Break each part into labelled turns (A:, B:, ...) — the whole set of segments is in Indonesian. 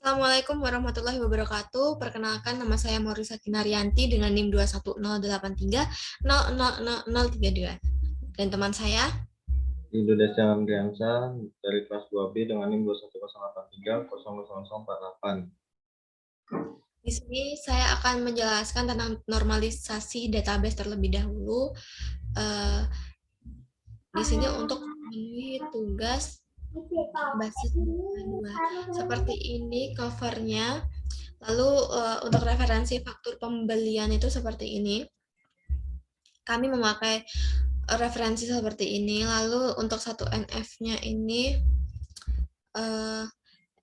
A: Assalamualaikum warahmatullahi wabarakatuh. Perkenalkan, nama saya Maurisa Kinaryanti dengan NIM 21083000032. Dan teman saya,
B: Indonesia Andriansa dari kelas 2B dengan NIM 21083000048.
A: di sini saya akan menjelaskan tentang normalisasi database terlebih dahulu. Di sini untuk memenuhi tugas basis 2. Seperti ini covernya. Lalu untuk referensi faktur pembelian itu seperti ini. Kami memakai referensi seperti ini. Lalu untuk satu NF-nya ini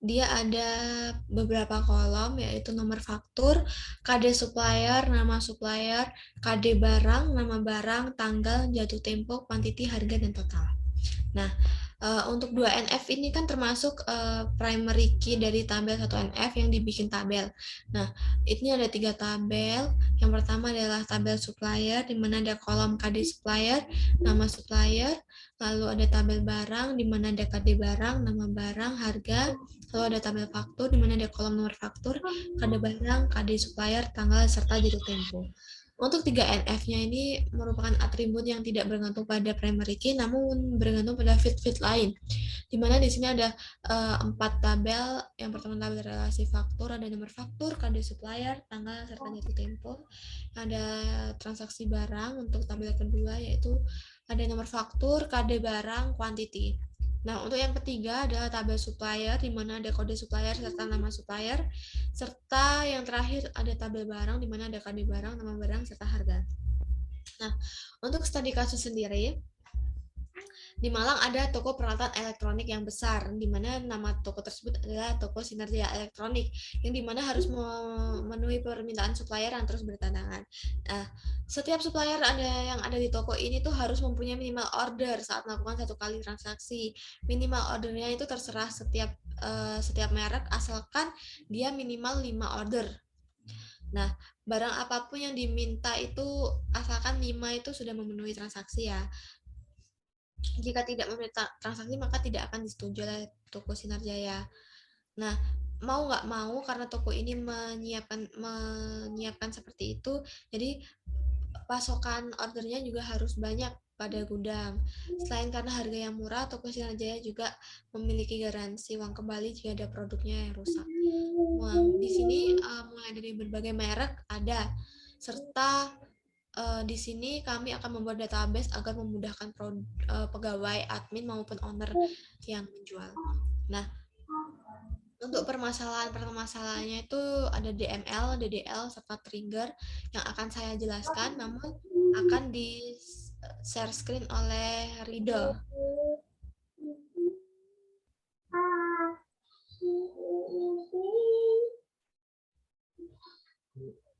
A: dia ada beberapa kolom, yaitu nomor faktur, KD supplier, nama supplier, KD barang, nama barang, tanggal, jatuh tempo, quantity, harga, dan total. Nah, untuk 2 NF ini kan termasuk primary key dari tabel 1 NF yang dibikin tabel. Nah, ini ada 3 tabel. Yang pertama adalah tabel supplier, di mana ada kolom KD supplier, nama supplier, lalu ada tabel barang, di mana ada KD barang, nama barang, harga, lalu ada tabel faktur, di mana ada kolom nomor faktur, KD barang, KD supplier, tanggal, serta jatuh tempo. Untuk 3 NF-nya ini merupakan atribut yang tidak bergantung pada primary key, namun bergantung pada field lain. Di mana di sini ada 4 tabel. Yang pertama tabel relasi faktur, ada nomor faktur, KD supplier, tanggal, serta jatuh tempo. Ada transaksi barang. Untuk tabel kedua yaitu ada nomor faktur, KD barang, quantity. Nah, untuk yang ketiga adalah tabel supplier, di mana ada kode supplier serta nama supplier, serta yang terakhir ada tabel barang, di mana ada KD barang, nama barang, serta harga. Nah, untuk studi kasus sendiri, di Malang ada toko peralatan elektronik yang besar, di mana nama toko tersebut adalah Toko Sinergia Elektronik, yang dimana harus memenuhi permintaan supplier yang terus berdatangan. Nah, setiap supplier yang ada di toko ini tuh harus mempunyai minimal order saat melakukan 1 kali transaksi. Minimal ordernya itu terserah setiap merek, asalkan dia minimal 5 order. Nah, barang apapun yang diminta itu asalkan 5 itu sudah memenuhi transaksi ya. Jika tidak memenuhi transaksi maka tidak akan disetujui oleh Toko Sinar Jaya. Nah, mau nggak mau karena toko ini menyiapkan seperti itu, jadi pasokan ordernya juga harus banyak pada gudang. Selain karena harga yang murah, Toko Sinar Jaya juga memiliki garansi uang kembali jika ada produknya yang rusak. Di sini mulai dari berbagai merek ada, serta di sini kami akan membuat database agar memudahkan pegawai, admin maupun owner yang menjual. Nah, untuk permasalahannya itu ada DML, DDL, serta trigger yang akan saya jelaskan, namun akan di share screen oleh Rido.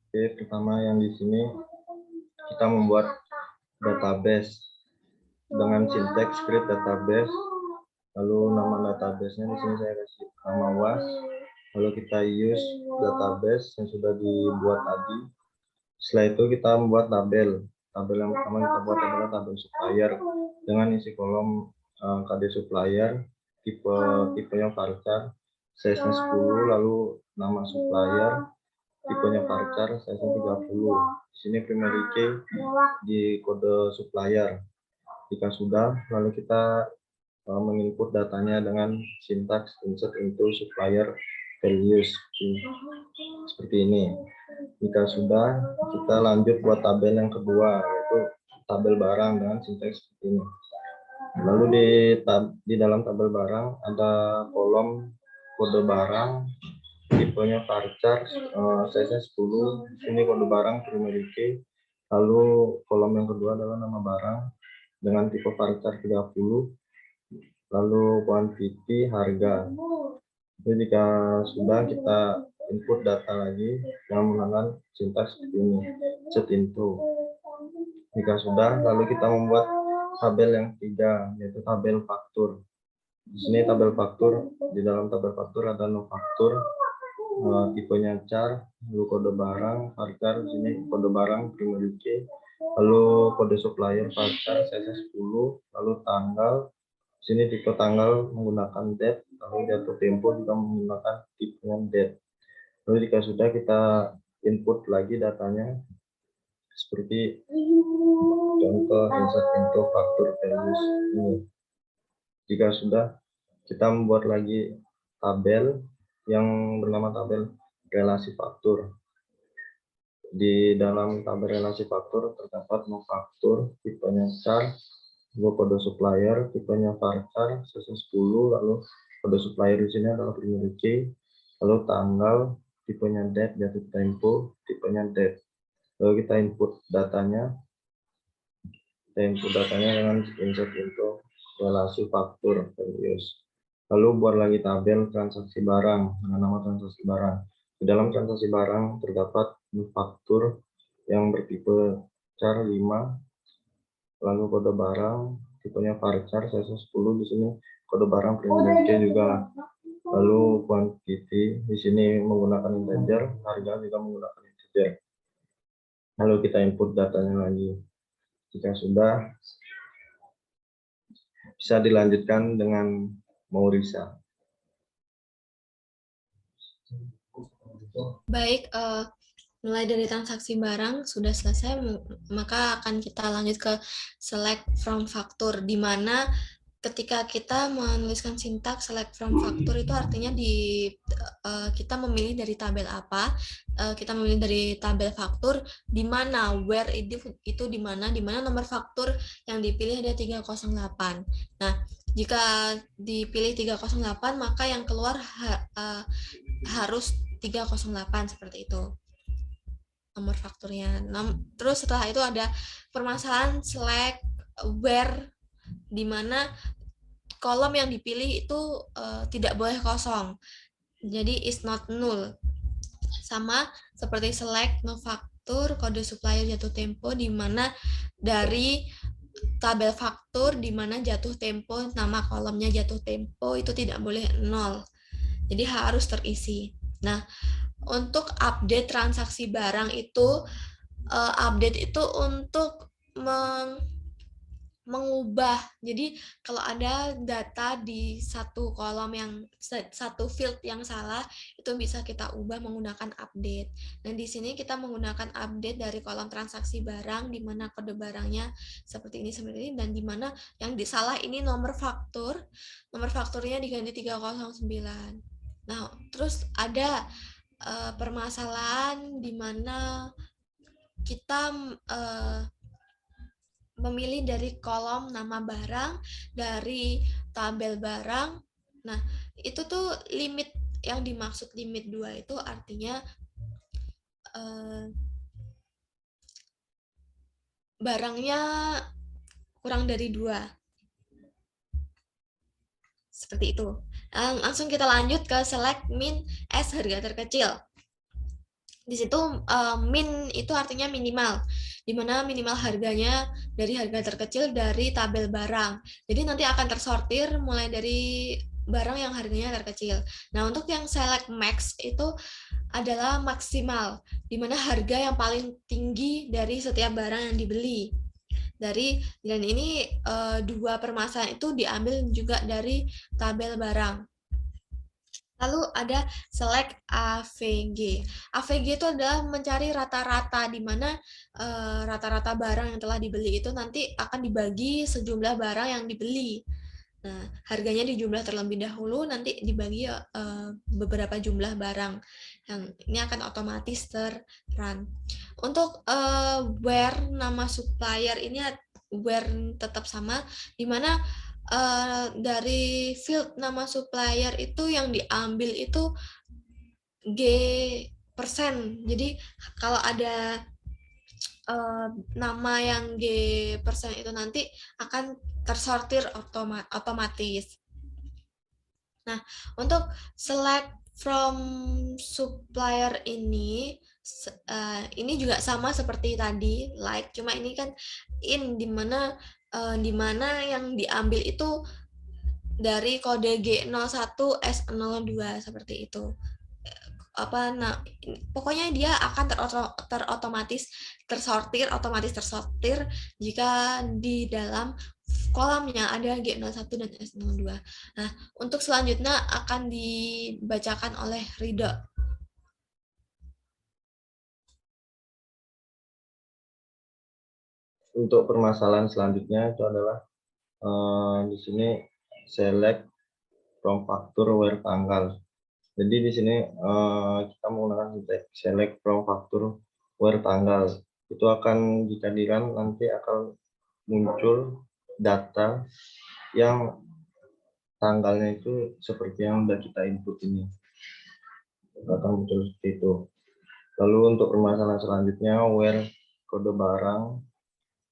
B: Oke, pertama yang di sini kita membuat database dengan sinteks create database. Lalu nama database-nya di sini saya kasih nama was. Lalu kita use database yang sudah dibuat tadi. Setelah itu kita membuat tabel. Tabel yang pertama kita buat adalah tabel supplier dengan isi kolom KD supplier, tipenya varchar, size-nya 10, lalu nama supplier, tipenya varchar, size-nya 30. Di sini primary key di kode supplier. Jika sudah, lalu kita menginput datanya dengan sintaks insert into supplier values seperti ini. Jika sudah, kita lanjut buat tabel yang kedua, yaitu tabel barang dengan sintaks seperti ini. Lalu di dalam tabel barang ada kolom kode barang, tipenya varchar, size-nya 10. Ini kode barang primary key. Lalu kolom yang kedua adalah nama barang dengan tipe varchar 30. Lalu quantity, harga. Jadi jika sudah, kita input data lagi dengan menggunakan sintaks seperti ini, set into. Jika sudah, lalu kita membuat tabel yang ketiga, yaitu tabel faktur. Di sini tabel faktur, di dalam tabel faktur ada no faktur, tipenya char, lalu kode barang, varchar, di sini kode barang, primary key, lalu kode supplier, varchar, size 10, lalu tanggal, Sini tipe tanggal menggunakan date, lalu jatuh tempo juga menggunakan tipenya date. Lalu jika sudah, kita input lagi datanya seperti contoh insert into faktur values ini. Jika sudah, kita membuat lagi tabel yang bernama tabel relasi faktur. Di dalam tabel relasi faktur terdapat faktur, tipenya char, lalu kode supplier, tipenya varchar, CC10, lalu kode supplier di sini adalah primary key, lalu tanggal, tipenya date, jatuh tempo, tipenya date. Lalu kita input datanya, dengan insert into relasi faktur values. Lalu buat lagi tabel transaksi barang dengan nama transaksi barang. Di dalam transaksi barang terdapat faktur yang bertipe char 5, lalu kode barang tipenya varchar CC10 di sini, kode barang primary key juga. Lalu quantity di sini menggunakan integer, harga juga menggunakan integer. Lalu kita input datanya lagi. Jika sudah, bisa dilanjutkan dengan Maurisa.
A: Baik, mulai dari transaksi barang sudah selesai, maka akan kita lanjut ke select from faktur, di mana ketika kita menuliskan sintaks select from faktur itu artinya kita memilih dari tabel apa, kita memilih dari tabel faktur, di mana where itu di mana nomor faktur yang dipilih ada 308. Nah, jika dipilih 308 maka yang keluar harus 308 seperti itu nomor fakturnya. Terus setelah itu ada permasalahan select where, di mana kolom yang dipilih itu tidak boleh kosong. Jadi is not null. Sama seperti select no faktur, kode supplier jatuh tempo, di mana dari tabel faktur di mana jatuh tempo, nama kolomnya jatuh tempo itu tidak boleh nol. Jadi harus terisi. Nah, untuk update transaksi barang itu, update itu untuk mengubah. Jadi kalau ada data di satu kolom satu field yang salah, itu bisa kita ubah menggunakan update. Dan di sini kita menggunakan update dari kolom transaksi barang, di mana kode barangnya seperti ini, dan di mana yang disalah ini nomor fakturnya diganti 309. Nah, terus ada permasalahan di mana kita memilih dari kolom nama barang, dari tabel barang. Nah, itu tuh limit yang dimaksud limit 2 itu artinya barangnya kurang dari 2. Seperti itu. Langsung kita lanjut ke select min as harga terkecil. Di situ min itu artinya minimal, di mana minimal harganya dari harga terkecil dari tabel barang. Jadi nanti akan tersortir mulai dari barang yang harganya terkecil. Nah, untuk yang select max itu adalah maksimal, di mana harga yang paling tinggi dari setiap barang yang dibeli. Dan ini dua permasalahan itu diambil juga dari tabel barang. Lalu ada select AVG. AVG itu adalah mencari rata-rata, di mana rata-rata barang yang telah dibeli itu nanti akan dibagi sejumlah barang yang dibeli. Nah, harganya dijumlah terlebih dahulu, nanti dibagi beberapa jumlah barang. Yang ini akan otomatis ter-run. Untuk where nama supplier ini where tetap sama, di mana dari field nama supplier itu yang diambil itu G persen. Jadi kalau ada nama yang G persen itu nanti akan tersortir otomatis. Nah, untuk select from supplier ini juga sama seperti tadi, like, cuma ini kan in, di mana yang diambil itu dari kode G01S02 seperti itu. Pokoknya dia akan otomatis tersortir jika di dalam kolamnya ada G01 dan S02. Nah, untuk selanjutnya akan dibacakan oleh Ridho.
B: Untuk permasalahan selanjutnya itu adalah di sini select from faktur where tanggal. Jadi di sini kita menggunakan sinteks select from faktur where tanggal. Itu akan dijadikan nanti akan muncul data yang tanggalnya itu seperti yang sudah kita input ini. Akan muncul seperti itu. Lalu untuk permasalahan selanjutnya where kode barang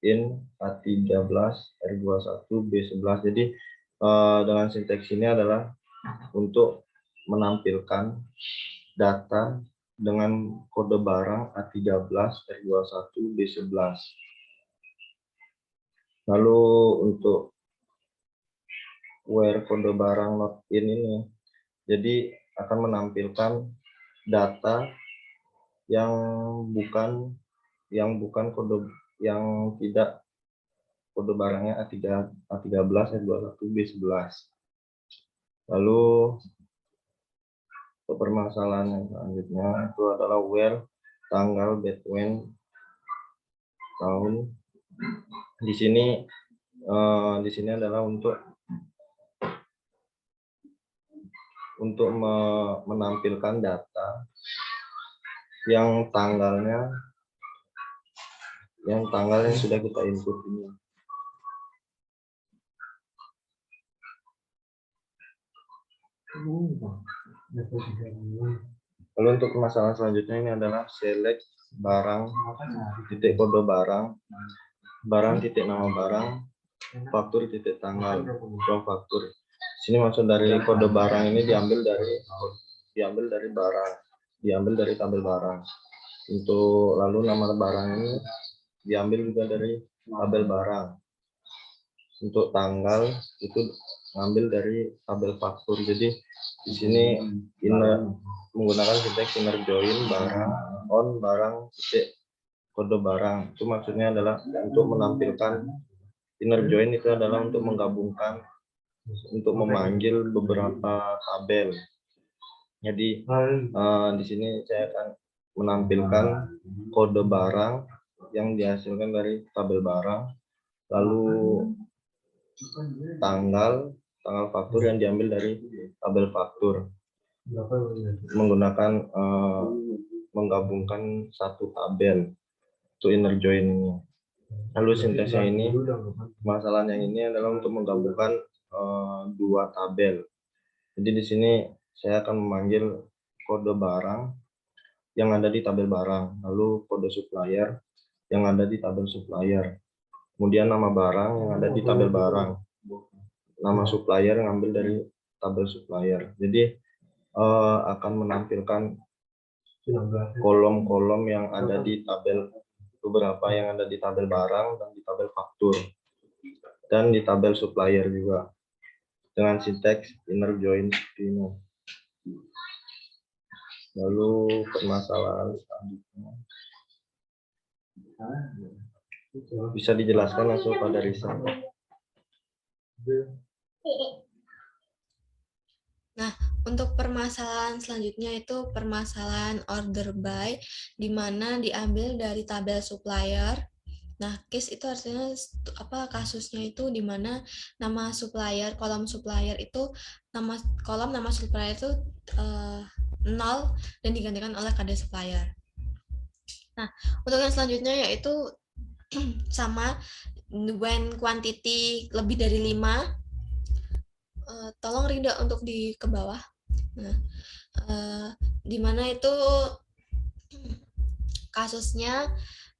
B: in A13 R21 B11. Jadi dengan sinteks ini adalah untuk menampilkan data dengan kode barang A13 R21 B11. Lalu untuk where kode barang not in ini, jadi akan menampilkan data yang bukan kode, yang tidak kode barangnya A13 R21 B11. Lalu permasalahan yang selanjutnya itu adalah where tanggal between tahun. Di sini adalah untuk menampilkan data yang tanggalnya sudah kita input ini. Lalu untuk permasalahan selanjutnya ini adalah select barang titik kode barang titik nama barang, faktur titik tanggal from faktur. Sini maksud dari kode barang ini diambil dari tabel barang. Untuk lalu nama barang ini diambil juga dari tabel barang. Untuk tanggal itu ngambil dari tabel faktur. Jadi di sini menggunakan sinteks inner join barang on barang titik kode barang. Itu maksudnya adalah untuk menampilkan inner join itu adalah untuk menggabungkan, untuk memanggil beberapa tabel. Jadi di sini saya akan menampilkan kode barang yang dihasilkan dari tabel barang, lalu tanggal faktur yang diambil dari tabel faktur, menggunakan menggabungkan satu tabel untuk inner join ini. Lalu sinteksnya ini, masalah yang ini adalah untuk menggabungkan dua tabel. Jadi di sini saya akan memanggil kode barang yang ada di tabel barang, lalu kode supplier yang ada di tabel supplier, kemudian nama barang yang ada di tabel barang, nama supplier yang ambil dari tabel supplier. Jadi akan menampilkan kolom-kolom yang ada di tabel, beberapa yang ada di tabel barang dan di tabel faktur dan di tabel supplier juga dengan sinteks inner join seperti ini. Lalu permasalahan selanjutnya bisa dijelaskan langsung pada Risa.
A: Nah, untuk permasalahan selanjutnya itu permasalahan order by, di mana diambil dari tabel supplier. Nah, case itu artinya kasusnya itu di mana nama supplier, kolom supplier itu nama supplier itu 0 dan digantikan oleh kode supplier. Nah, untuk yang selanjutnya yaitu sama when quantity lebih dari 5, tolong Rinda untuk ke bawah. Nah, di mana itu kasusnya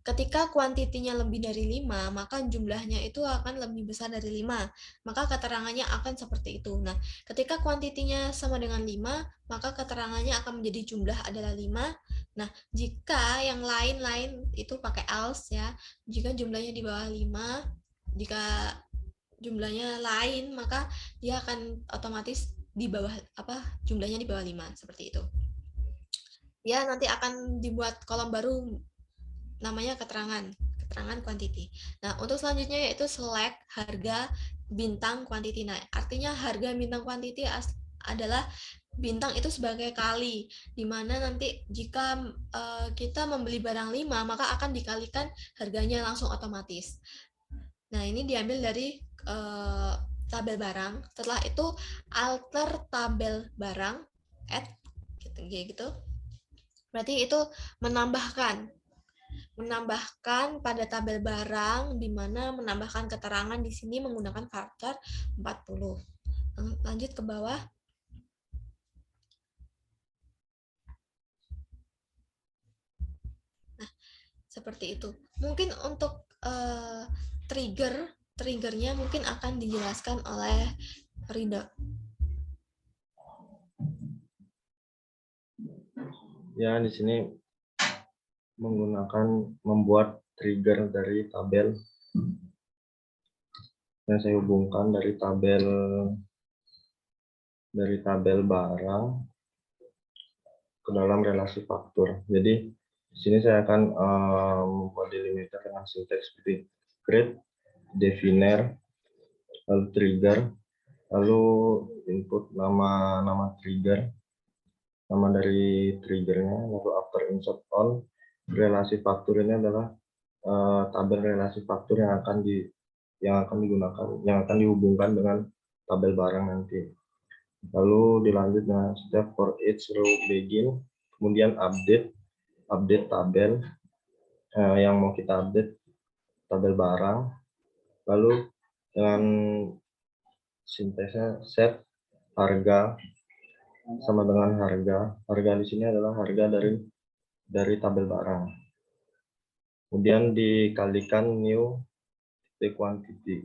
A: ketika kuantitinya lebih dari 5, maka jumlahnya itu akan lebih besar dari 5. Maka keterangannya akan seperti itu. Nah, ketika kuantitinya sama dengan 5, maka keterangannya akan menjadi jumlah adalah 5. Nah, jika yang lain-lain itu pakai else ya. Jika jumlahnya di bawah 5, jika jumlahnya lain, maka dia akan otomatis di bawah jumlahnya di bawah 5 seperti itu. Ya, nanti akan dibuat kolom baru namanya keterangan keterangan quantity. Nah, untuk selanjutnya yaitu select harga bintang quantity. Nah, artinya harga bintang quantity adalah bintang itu sebagai kali, di mana nanti jika kita membeli barang 5, maka akan dikalikan harganya langsung otomatis. Nah, ini diambil dari tabel barang. Setelah itu alter tabel barang, add gitu. Berarti itu menambahkan pada tabel barang, di mana menambahkan keterangan di sini menggunakan faktor 40. Lanjut ke bawah. Nah, seperti itu. Mungkin untuk triggernya mungkin akan dijelaskan oleh Rida.
B: Ya, di sini membuat trigger dari tabel yang saya hubungkan dari tabel barang ke dalam relasi faktur. Jadi di sini saya akan membuat delimiter dengan sinteks seperti create, definer, lalu trigger, lalu input nama trigger, nama dari triggernya, lalu after insert on. Relasi faktur ini adalah tabel relasi faktur yang akan dihubungkan dengan tabel barang nanti. Lalu dilanjut dengan step for each row begin, kemudian update tabel yang mau kita update tabel barang, lalu dengan sinteksnya set harga sama dengan harga di sini adalah harga dari tabel barang, kemudian dikalikan new quantity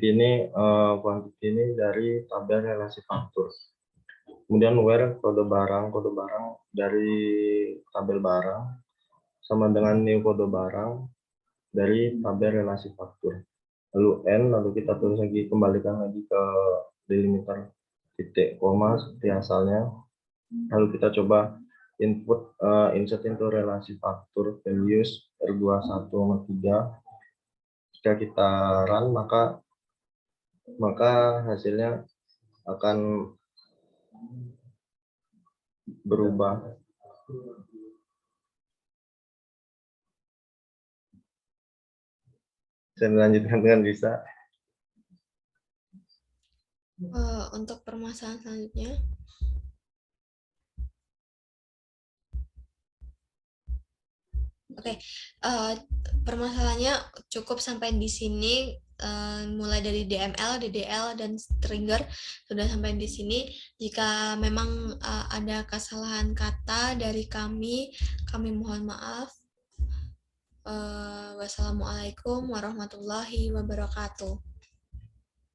B: ini dari tabel relasi faktur. Kemudian where kode barang dari tabel barang sama dengan new kode barang dari tabel relasi faktur. Lalu n, lalu kita tulis lagi, kembalikan lagi ke delimiter titik koma seperti asalnya. Lalu kita coba input insert into relasi faktur values R21 sama 3. Jika kita run maka hasilnya akan berubah. Saya melanjutkan dengan bisa.
A: Untuk permasalahan selanjutnya. Oke, permasalahannya cukup sampai di sini, mulai dari DML, DDL, dan trigger sudah sampai di sini. Jika memang ada kesalahan kata dari kami mohon maaf. Wassalamualaikum warahmatullahi wabarakatuh.